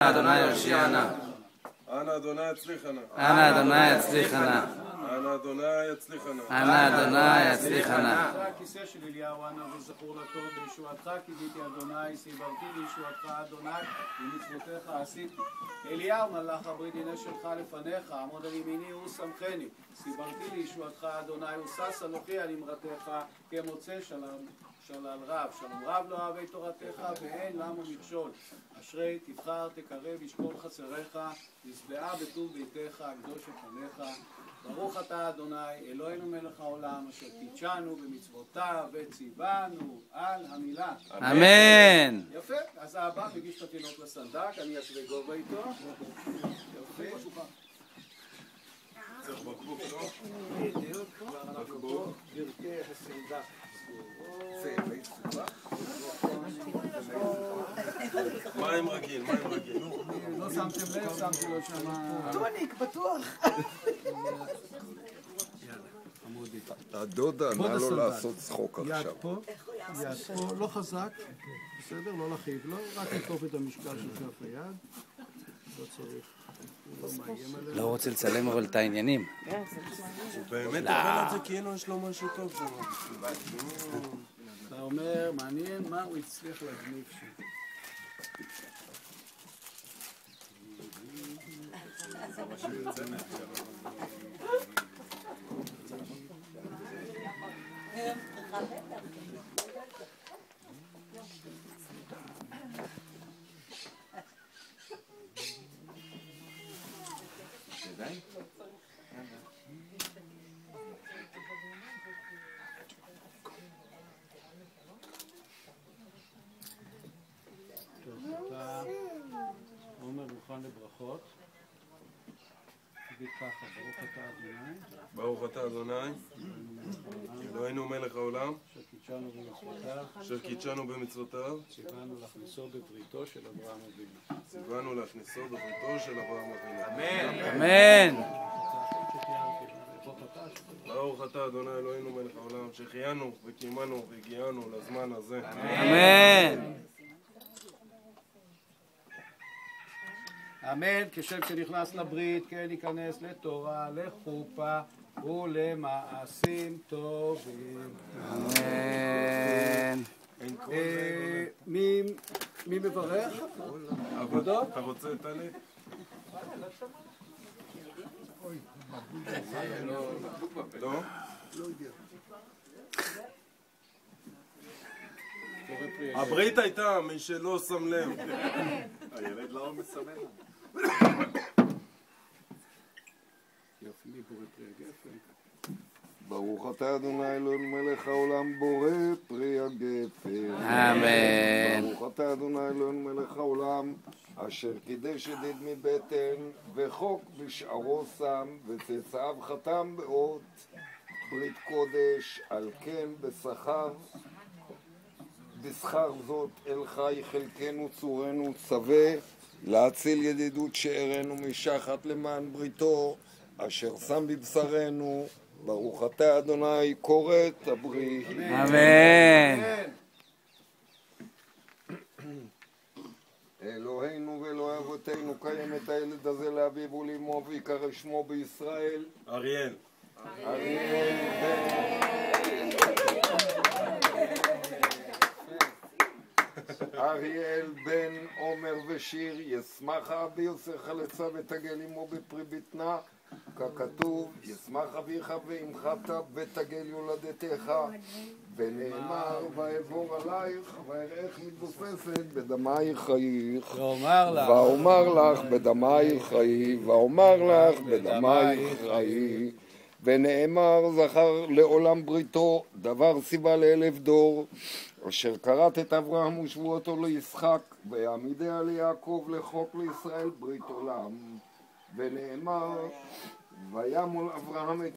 אדוני יושיענה. אנא אדוני יצליחנה. אנא אדוני יצליחנה. אנא אדוני יצליחנה. אנא אדוני יצליחנה. הכיסא של אליהו אנא וזכור לטוב בישועתך קיוויתי אדוני סיברתי לישועתך אדוני ומצוותיך עשיתי. אליהו מלאך הברית הנה שלך לפניך עמוד על ימיני ושמחני סיברתי לישועתך אדוני ושש אנוכי על אמרתך כמוצא שלל רב שלום רב לא אוהבי תורתך ואין למו מכשול אשרי תבחר תקרב ישכון חצריך נשבעה בטוב ביתך קדוש את פניך ברוך אתה אדוני אלוהינו מלך העולם אשר קידשנו במצוותיו וציוונו על המילה. אמן. יפה, אז האבא מגיש את התינוק לסנדק, אני אשווה גובה איתו. יפה. צריך בקבוק, לא? בדיוק, אנחנו פה ברכי הסנדק. מים רגיל, מים רגיל. לא שמתם לב, שמתי לו שם... טוניק, בטוח. הדודה, נא לא לעשות צחוק יד עכשיו. פה, יד פה, לא חזק, בסדר? לא להכאיב לו, רק לתקוף את המשקל של כף היד. לא צריך, הוא לא מאיים עלינו. לא רוצה לצלם אבל את העניינים. הוא באמת אומר את זה כאילו יש לו משהו טוב שם. אתה אומר, מעניין מה הוא הצליח להגניב שם. אתה עומר מוכן לברכות. תגיד ככה, ברוך אתה אדוני. ברוך אתה אדוני, אלוהינו מלך העולם, שקידשנו במצוותיו. אשר קידשנו במצוותיו, ציוונו להכניסו בבריתו של אברהם אבינו. ציוונו להכניסו בביתו של אברהם אבינו. אמן. ברוך אתה אדוני אלוהינו מלך העולם, שהחיינו וקיימנו והגיענו לזמן הזה. אמן. אמן, כשם שנכנס לברית, כן ייכנס לתורה, לחופה ולמעשים טובים. אמן. מי מברך? אתה רוצה טלי? לא? הברית הייתה, מי שלא שם לב. הילד לא מסמן. יופי, מי בורא פרי הגפן? ברוך אתה אדוני אלוהינו מלך העולם בורא פרי הגפן. אמן. ברוך אתה אדוני אלוהינו מלך העולם אשר קידש ידיד מבטן וחוק בשערו שם וצאצאיו חתם באות ברית קודש על כן בשכר זאת אל חי חלקנו צורנו צווה להציל ידידות שארנו משחת למען בריתו אשר שם בבשרנו. ברוך אתה אדוני כורת הברית. אמן. אלוהינו ואלוהי אבותינו קיים את הילד הזה לאביו ולאמו ויקרא שמו בישראל אריאל. אריאל בן עומר ושיר ישמח אבי עושה חלצה ותגל עמו בפרי בטנה ככתוב ישמח אביך ואמך ותגל יולדתך ונאמר ואעבור עלייך ואראך מתבוססת בדמייך חייך ואומר לך בדמייך חיי ואומר לך בדמייך חיי ונאמר זכר לעולם בריתו דבר סיבה לאלף דור אשר קראת את אברהם ושבועתו לישחק ויעמידיה ליעקב לחוק לישראל ברית עולם ונאמר וימול אברהם את